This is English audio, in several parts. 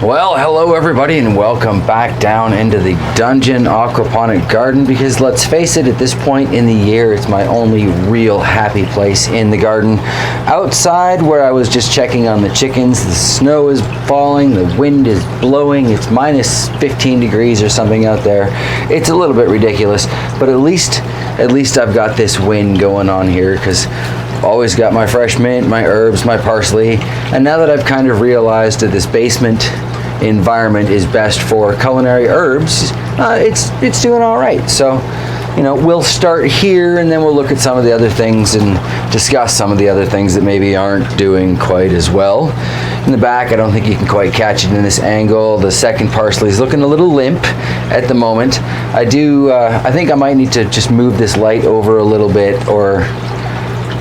Well, hello everybody and welcome back down into the Dungeon Aquaponic Garden, because let's face it, at this point in the year it's my only real happy place in the garden. Outside, where I was just checking on the chickens, the snow is falling, the wind is blowing, it's minus 15 degrees or something out there. It's a little bit ridiculous, but at least I've got this wind going on here, because always got my fresh mint, my herbs, my parsley, and now that I've kind of realized that this basement environment is best for culinary herbs, it's doing all right. So, you know, we'll start here and then we'll look at some of the other things and discuss some of the other things that maybe aren't doing quite as well. In the back, I don't think you can quite catch it in this angle. The second parsley is looking a little limp at the moment. I think I might need to just move this light over a little bit, or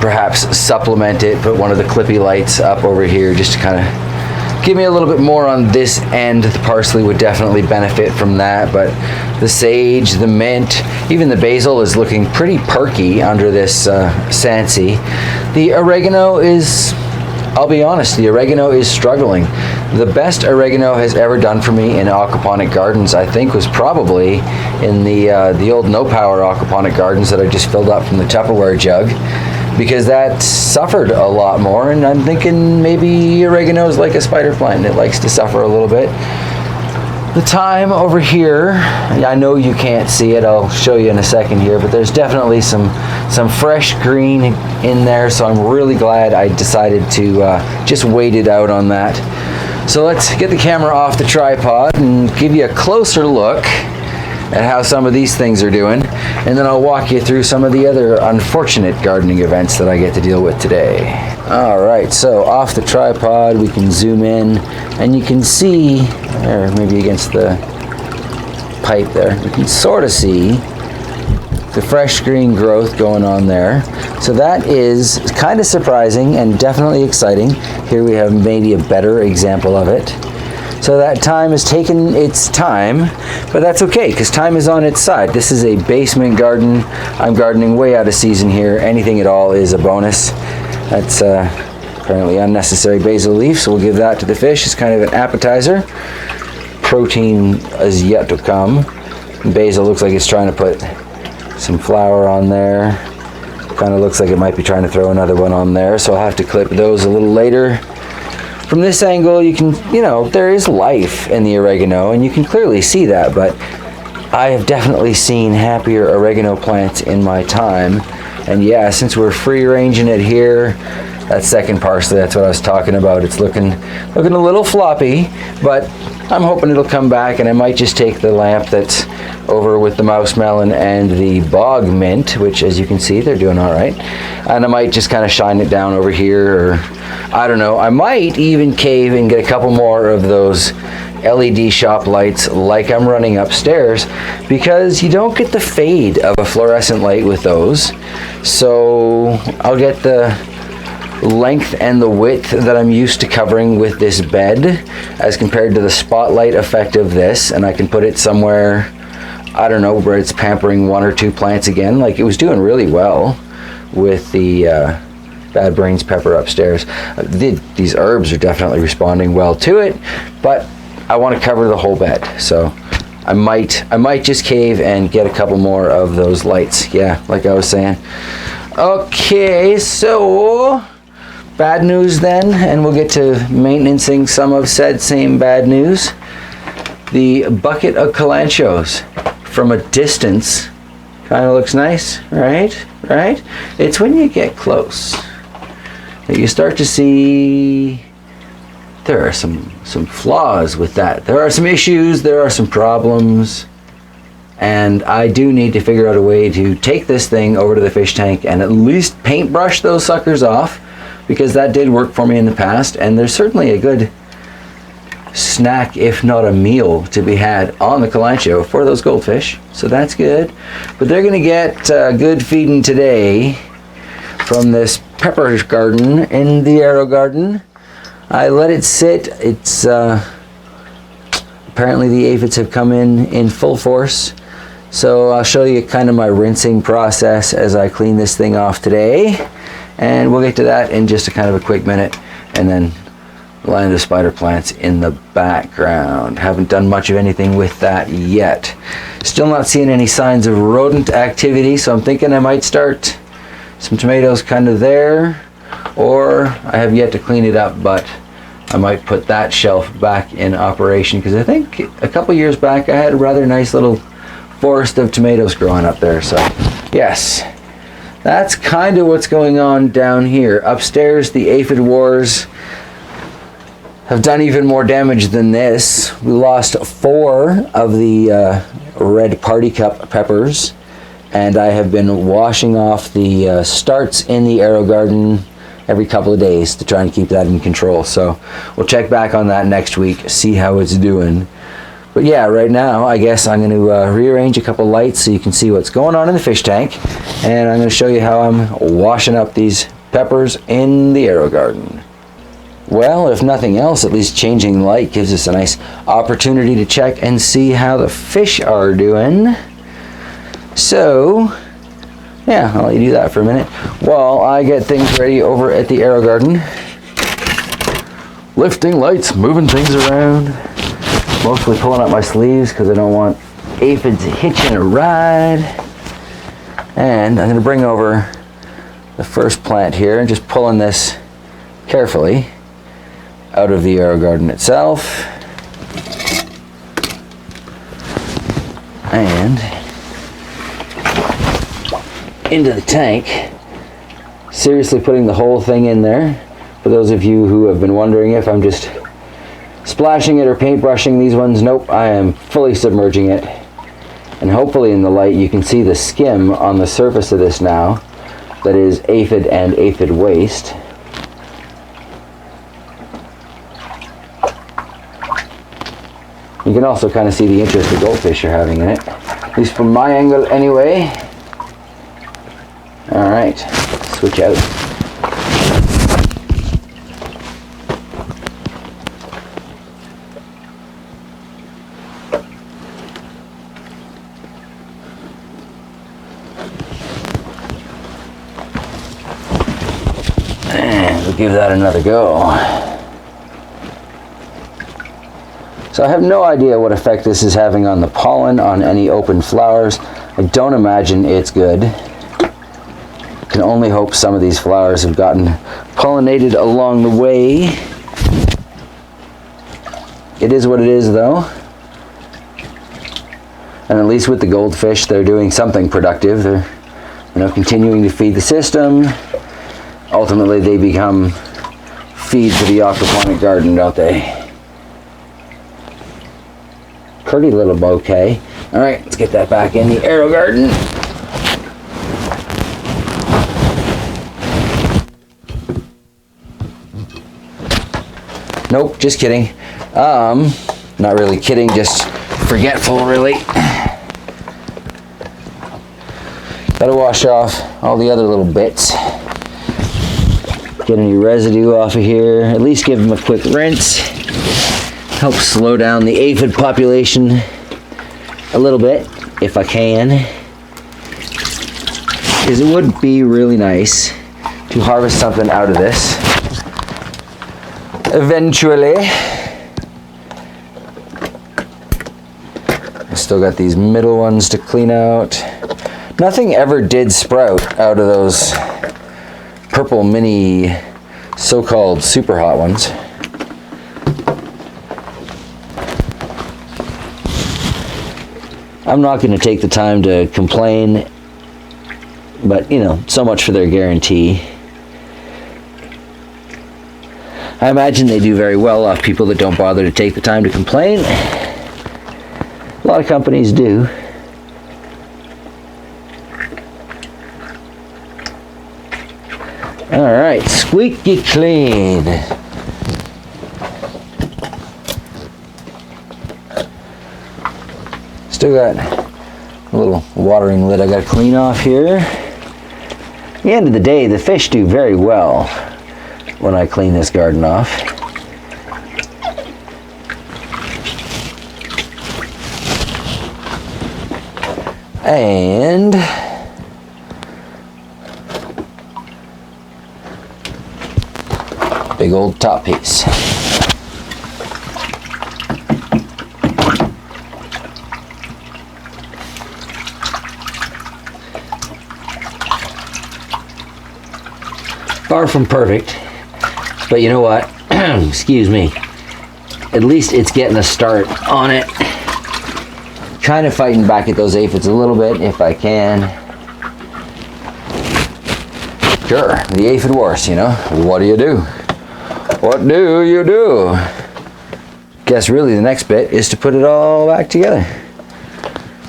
perhaps supplement it, put one of the clippy lights up over here just to kind of give me a little bit more on this end. The parsley would definitely benefit from that, but the sage, the mint, even the basil is looking pretty perky under this Sansi. The oregano is, I'll be honest, the oregano is struggling. The best oregano has ever done for me in aquaponic gardens, I think, was probably in the old No Power aquaponic gardens that I just filled up from the Tupperware jug, because that suffered a lot more, and I'm thinking maybe oregano is like a spider plant. It likes to suffer a little bit. The thyme over here, I know you can't see it, I'll show you in a second here, but there's definitely some fresh green in there, so I'm really glad I decided to just wait it out on that. So let's get the camera off the tripod and give you a closer look at how some of these things are doing, and then I'll walk you through some of the other unfortunate gardening events that I get to deal with today. Alright, so off the tripod we can zoom in and you can see, or maybe against the pipe there, you can sort of see the fresh green growth going on there. So that is kind of surprising and definitely exciting. Here we have maybe a better example of it. So that thyme has taken its time, but that's okay, because time is on its side. This is a basement garden. I'm gardening way out of season here. Anything at all is a bonus. That's apparently unnecessary basil leaf, so we'll give that to the fish. It's kind of an appetizer. Protein is yet to come. Basil looks like it's trying to put some flour on there. Kind of looks like it might be trying to throw another one on there, so I'll have to clip those a little later. From this angle, you can, there is life in the oregano, and you can clearly see that, but I have definitely seen happier oregano plants in my time. And yeah, since we're free ranging it here, that second parsley, that's what I was talking about. It's looking a little floppy, but I'm hoping it'll come back, and I might just take the lamp that's over with the mouse melon and the bog mint, which, as you can see, they're doing all right. And I might just kind of shine it down over here, or I don't know. I might even cave and get a couple more of those LED shop lights like I'm running upstairs, because you don't get the fade of a fluorescent light with those. So I'll get the length and the width that I'm used to covering with this bed as compared to the spotlight effect of this, and I can put it somewhere, I don't know, where it's pampering one or two plants again. Like, it was doing really well with the Bad Brains pepper upstairs. These herbs are definitely responding well to it, but I want to cover the whole bed, so I might just cave and get a couple more of those lights. Yeah, like I was saying. Okay, so bad news then, and we'll get to maintaining some of said same bad news. The bucket of kalanchoes from a distance kind of looks nice, right? It's when you get close that you start to see there are some flaws with that. There are some issues, there are some problems, and I do need to figure out a way to take this thing over to the fish tank and at least paintbrush those suckers off, because that did work for me in the past, and there's certainly a good snack, if not a meal, to be had on the kalanchoe for those goldfish, so that's good. But they're going to get good feeding today from this pepper garden in the AeroGarden. I let it sit. It's apparently the aphids have come in full force, so I'll show you kind of my rinsing process as I clean this thing off today, and we'll get to that in just a kind of a quick minute, and then line of spider plants in the background. Haven't done much of anything with that yet. Still not seeing any signs of rodent activity, so I'm thinking I might start some tomatoes kind of there, or I have yet to clean it up, but I might put that shelf back in operation, because I think a couple years back I had a rather nice little forest of tomatoes growing up there. So yes, that's kind of what's going on down here. Upstairs, the aphid wars have done even more damage than this. We lost 4 of the red party cup peppers, and I have been washing off the starts in the AeroGarden every couple of days to try and keep that in control. So we'll check back on that next week, see how it's doing. But yeah, right now I guess I'm going to rearrange a couple lights so you can see what's going on in the fish tank, and I'm going to show you how I'm washing up these peppers in the AeroGarden. Well, if nothing else, at least changing light gives us a nice opportunity to check and see how the fish are doing. So, yeah, I'll let you do that for a minute while I get things ready over at the AeroGarden. Lifting lights, moving things around. Mostly pulling up my sleeves because I don't want aphids hitching a ride. And I'm going to bring over the first plant here and just pulling this carefully out of the AeroGarden itself, and into the tank. Seriously putting the whole thing in there. For those of you who have been wondering if I'm just splashing it or paintbrushing these ones, nope, I am fully submerging it. And hopefully in the light you can see the skim on the surface of this now that is aphid and aphid waste. You can also kind of see the interest the goldfish are having in it, at least from my angle anyway. Alright, switch out. And we'll give that another go. So I have no idea what effect this is having on the pollen on any open flowers. I don't imagine it's good. Can only hope some of these flowers have gotten pollinated along the way. It is what it is though. And at least with the goldfish, they're doing something productive. They're continuing to feed the system. Ultimately they become feed for the aquaponic garden, don't they? Pretty little bouquet. All right, let's get that back in the AeroGarden. Nope, just kidding. Not really kidding, just forgetful, really. Gotta wash off all the other little bits. Get any residue off of here. At least give them a quick rinse. Help slow down the aphid population a little bit, if I can. Because it would be really nice to harvest something out of this eventually. I still got these middle ones to clean out. Nothing ever did sprout out of those purple mini so-called super hot ones. I'm not going to take the time to complain, but you know, so much for their guarantee. I imagine they do very well off people that don't bother to take the time to complain. A lot of companies do. Alright, squeaky clean. Still got a little watering lid I got to clean off here. At the end of the day, the fish do very well when I clean this garden off. And big old top piece. Far from perfect, but you know what? Excuse me. At least it's getting a start on it. Trying to fighting back at those aphids a little bit if I can. Sure, the aphid wars, you know. What do you do? What do you do? Guess really the next bit is to put it all back together.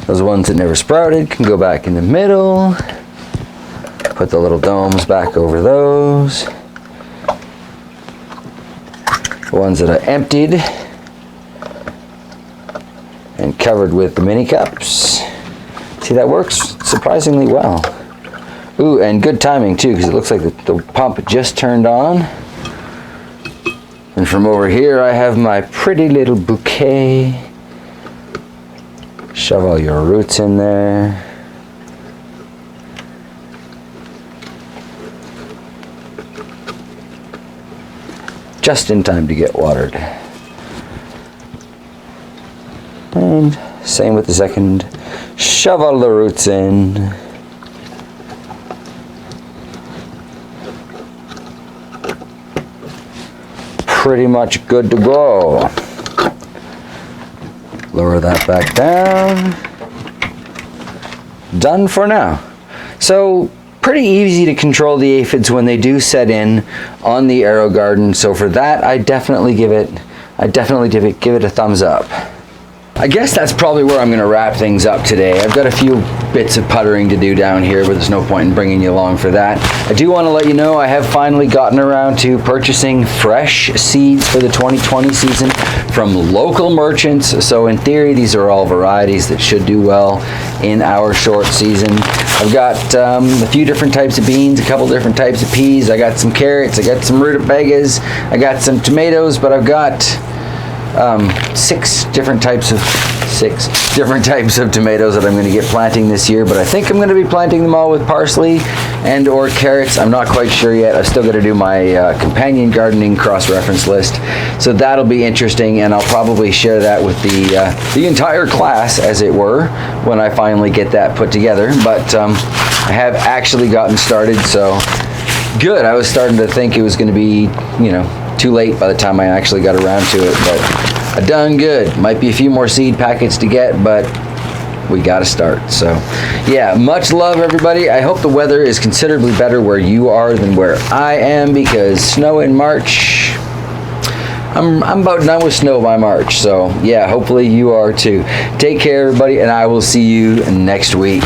Those ones that never sprouted can go back in the middle. Put the little domes back over those. The ones that I emptied and covered with the mini cups. See, that works surprisingly well. Ooh, and good timing too, because it looks like the pump just turned on. And from over here I have my pretty little bouquet. Shove all your roots in there. Just in time to get watered. And same with the second. Shove all the roots in. Pretty much good to go. Lower that back down. Done for now. So pretty easy to control the aphids when they do set in on the AeroGarden. So for that, I definitely give it a thumbs up. I guess that's probably where I'm going to wrap things up today. I've got a few bits of puttering to do down here, but there's no point in bringing you along for that. I do want to let you know I have finally gotten around to purchasing fresh seeds for the 2020 season from local merchants. So in theory, these are all varieties that should do well in our short season. I've got a few different types of beans, a couple different types of peas. I got some carrots, I got some rutabagas, I got some tomatoes, but I've got six different types of tomatoes that I'm going to get planting this year, but I think I'm going to be planting them all with parsley and or carrots. I'm not quite sure yet. I've still got to do my companion gardening cross-reference list, so that'll be interesting, and I'll probably share that with the entire class, as it were, when I finally get that put together. But I have actually gotten started, so good. I was starting to think it was going to be, you know, too late by the time I actually got around to it, but I done good. Might be a few more seed packets to get, but we got to start. So yeah, much love everybody. I hope the weather is considerably better where you are than where I am, because snow in March, I'm about done with snow by March. So yeah, hopefully you are too. Take care everybody, and I will see you next week.